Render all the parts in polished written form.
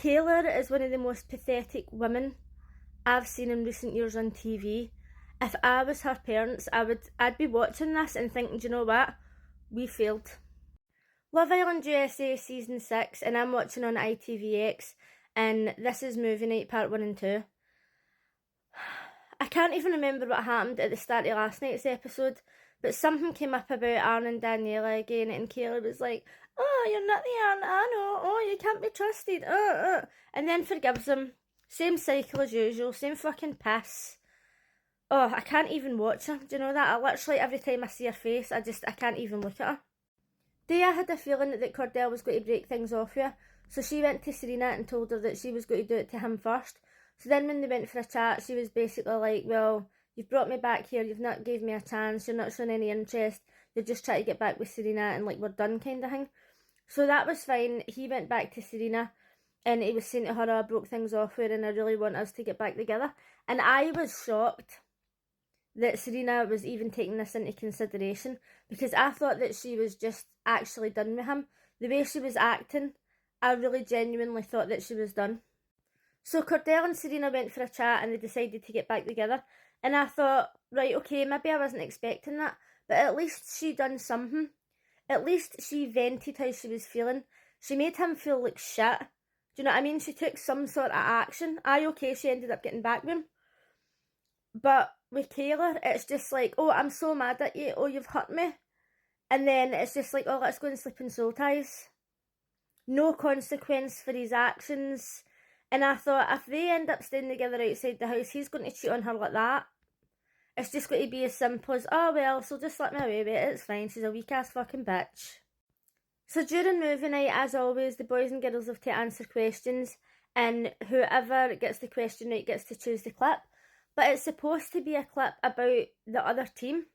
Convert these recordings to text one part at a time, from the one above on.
Kayla is one of the most pathetic women I've seen in recent years on TV. If I was her parents, I'd be watching this and thinking, do you know what? We failed. Love Island USA season 6, and I'm watching on ITVX, and this is movie night part 1 and 2. I can't even remember what happened at the start of last night's episode, but something came up about Aaron and Daniela again, and Kayla was like, oh, you're not the Aaron I know, oh, you can't be trusted, and then forgives him. Same cycle as usual, same fucking piss. Oh, I can't even watch her, do you know that? I literally, every time I see her face, I can't even look at her. Dea had a feeling that Cordell was going to break things off with her, so she went to Serena and told her that she was going to do it to him first. So then when they went for a chat, she was basically like, well, you've brought me back here, you've not gave me a chance, you're not showing any interest, you're just trying to get back with Serena and like, we're done kind of thing. So that was fine. He went back to Serena and he was saying to her, oh, I broke things off with her and I really want us to get back together. And I was shocked that Serena was even taking this into consideration, because I thought that she was just actually done with him. The way she was acting, I really genuinely thought that she was done. So Cordell and Serena went for a chat and they decided to get back together. And I thought, right, okay, maybe I wasn't expecting that, but at least she done something. At least she vented how she was feeling. She made him feel like shit. Do you know what I mean? She took some sort of action. Okay, she ended up getting back with him. But with Kayla, it's just like, oh, I'm so mad at you, oh, you've hurt me. And then it's just like, oh, let's go and sleep in soul ties. No consequence for his actions. And I thought, if they end up staying together outside the house, he's going to cheat on her like that. It's just going to be as simple as, oh well, so just let me away with it, it's fine, she's a weak ass fucking bitch. So during movie night, as always, the boys and girls have to answer questions, and whoever gets the question right gets to choose the clip. But it's supposed to be a clip about the other team.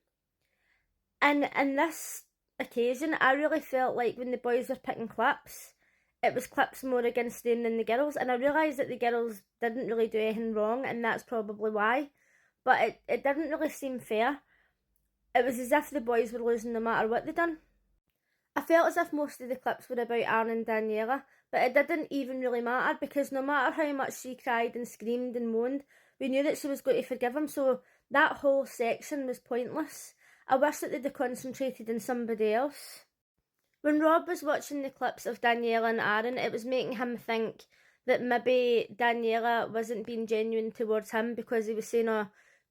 And in this occasion, I really felt like when the boys were picking clips, it was clips more against them than the girls. And I realised that the girls didn't really do anything wrong, and that's probably why. But it didn't really seem fair. It was as if the boys were losing no matter what they'd done. I felt as if most of the clips were about Aaron and Daniela, but it didn't even really matter, because no matter how much she cried and screamed and moaned, we knew that she was going to forgive him, so that whole section was pointless. I wish that they'd have concentrated on somebody else. When Rob was watching the clips of Daniela and Aaron, it was making him think that maybe Daniela wasn't being genuine towards him, because he was saying, oh,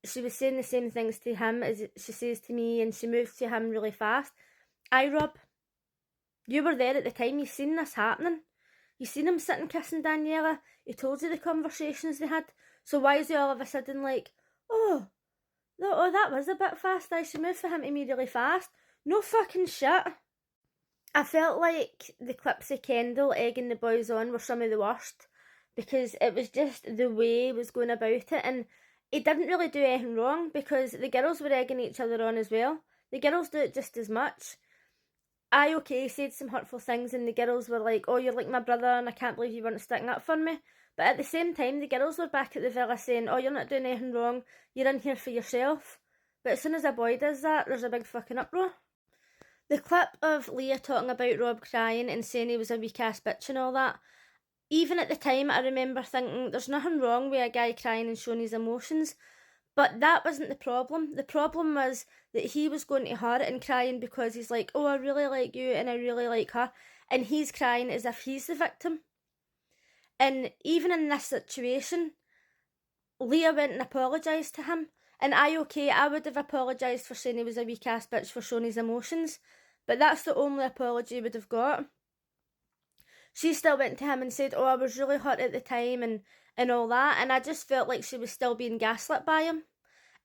she was saying the same things to him as she says to me, and she moves to him really fast. Aye, Rob, you were there at the time, you seen this happening. You seen him sitting kissing Daniela, he told you the conversations they had, so why is he all of a sudden like, oh, that was a bit fast, I should move for him to me really fast. No fucking shit. I felt like the clips of Kendall egging the boys on were some of the worst, because it was just the way he was going about it, and he didn't really do anything wrong, because the girls were egging each other on as well. The girls do it just as much. Okay, said some hurtful things, and the girls were like, oh, you're like my brother and I can't believe you weren't sticking up for me. But at the same time, the girls were back at the villa saying, oh, you're not doing anything wrong, you're in here for yourself. But as soon as a boy does that, there's a big fucking uproar. The clip of Leah talking about Rob crying and saying he was a weak ass bitch and all that, even at the time I remember thinking there's nothing wrong with a guy crying and showing his emotions, but that wasn't the problem. The problem was that he was going to her and crying because he's like, oh, I really like you and I really like her, and he's crying as if he's the victim. And even in this situation, Leah went and apologised to him, and I would have apologised for saying he was a weak ass bitch for showing his emotions, but that's the only apology he would have got. She still went to him and said, oh, I was really hurt at the time and all that, and I just felt like she was still being gaslit by him.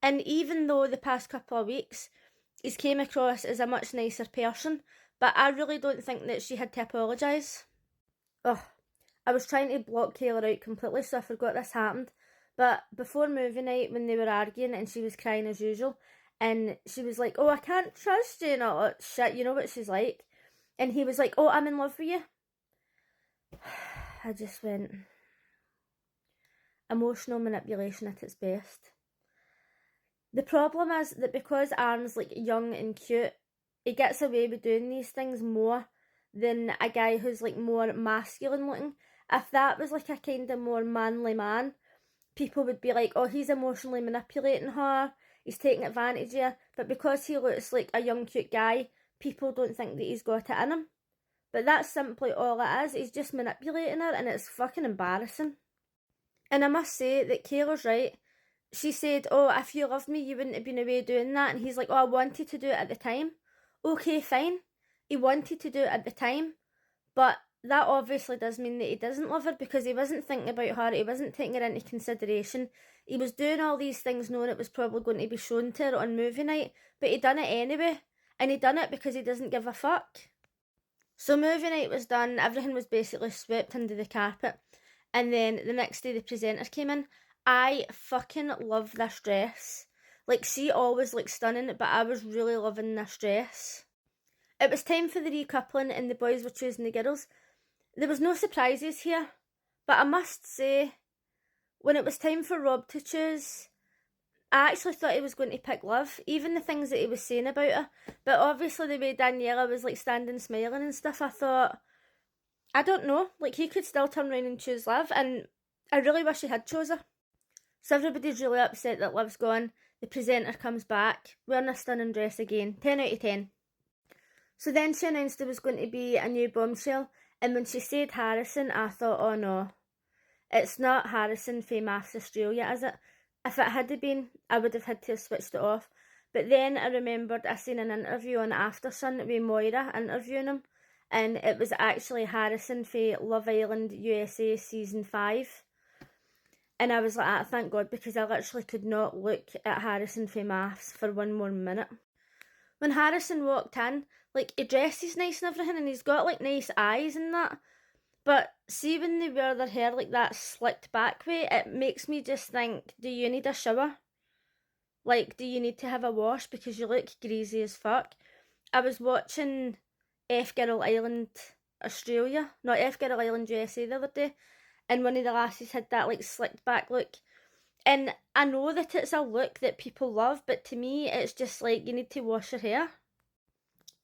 And even though the past couple of weeks he's came across as a much nicer person, but I really don't think that she had to apologise. I was trying to block Kayla out completely, so I forgot this happened. But before movie night, when they were arguing and she was crying as usual, and she was like, oh, I can't trust you, and all that shit, you know what she's like. And he was like, oh, I'm in love with you. I just went, emotional manipulation at its best. The problem is that because Aaron's like young and cute, he gets away with doing these things more than a guy who's like more masculine looking. If that was like a kind of more manly man, people would be like, oh, he's emotionally manipulating her, he's taking advantage of her. But because he looks like a young cute guy, people don't think that he's got it in him. But that's simply all it is. He's just manipulating her, and it's fucking embarrassing. And I must say that Kayla's right. She said, oh, if you loved me, you wouldn't have been away doing that. And he's like, oh, I wanted to do it at the time. Okay, fine. He wanted to do it at the time. But that obviously does mean that he doesn't love her, because he wasn't thinking about her. He wasn't taking her into consideration. He was doing all these things knowing it was probably going to be shown to her on movie night. But he done it anyway. And he done it because he doesn't give a fuck. So movie night was done. Everything was basically swept under the carpet. And then the next day the presenter came in. I fucking love this dress. Like, she always looks stunning, but I was really loving this dress. It was time for the recoupling and the boys were choosing the girls. There was no surprises here, but I must say, when it was time for Rob to choose, I actually thought he was going to pick Liv, even the things that he was saying about her. But obviously the way Daniela was like standing smiling and stuff, I thought, I don't know, like he could still turn around and choose Liv, and I really wish he had chose her. So everybody's really upset that Liv's gone. The presenter comes back, wearing a stunning dress again, 10 out of 10. So then she announced there was going to be a new bombshell, and when she said Harrison, I thought, oh no, it's not Harrison from Maths Australia, is it? If it had been, I would have had to have switched it off. But then I remembered I seen an interview on Aftersun with Moira interviewing him, and it was actually Harrison for Love Island USA Season 5. And I was like, ah, thank God, because I literally could not look at Harrison for Maths for one more minute. When Harrison walked in, like, he dresses nice and everything, and he's got like nice eyes and that, but see when they wear their hair like that slicked back way, it makes me just think, do you need a shower? Like, do you need to have a wash, because you look greasy as fuck? I was watching F-Girl Island Australia, not F-Girl Island USA the other day, and one of the lasses had that like slicked back look. And I know that it's a look that people love, but to me it's just like, you need to wash your hair.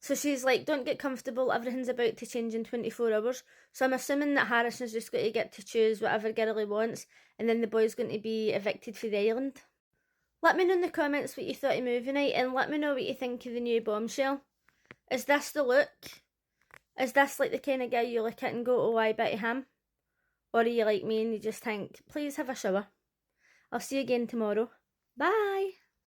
So she's like, don't get comfortable, everything's about to change in 24 hours. So I'm assuming that Harrison's just going to get to choose whatever girl he wants, and then the boy's going to be evicted for the island. Let me know in the comments what you thought of movie night, and let me know what you think of the new bombshell. Is this the look? Is this like the kind of guy you look at and go, oh, I bet him? Or are you like me and you just think, please have a shower? I'll see you again tomorrow. Bye!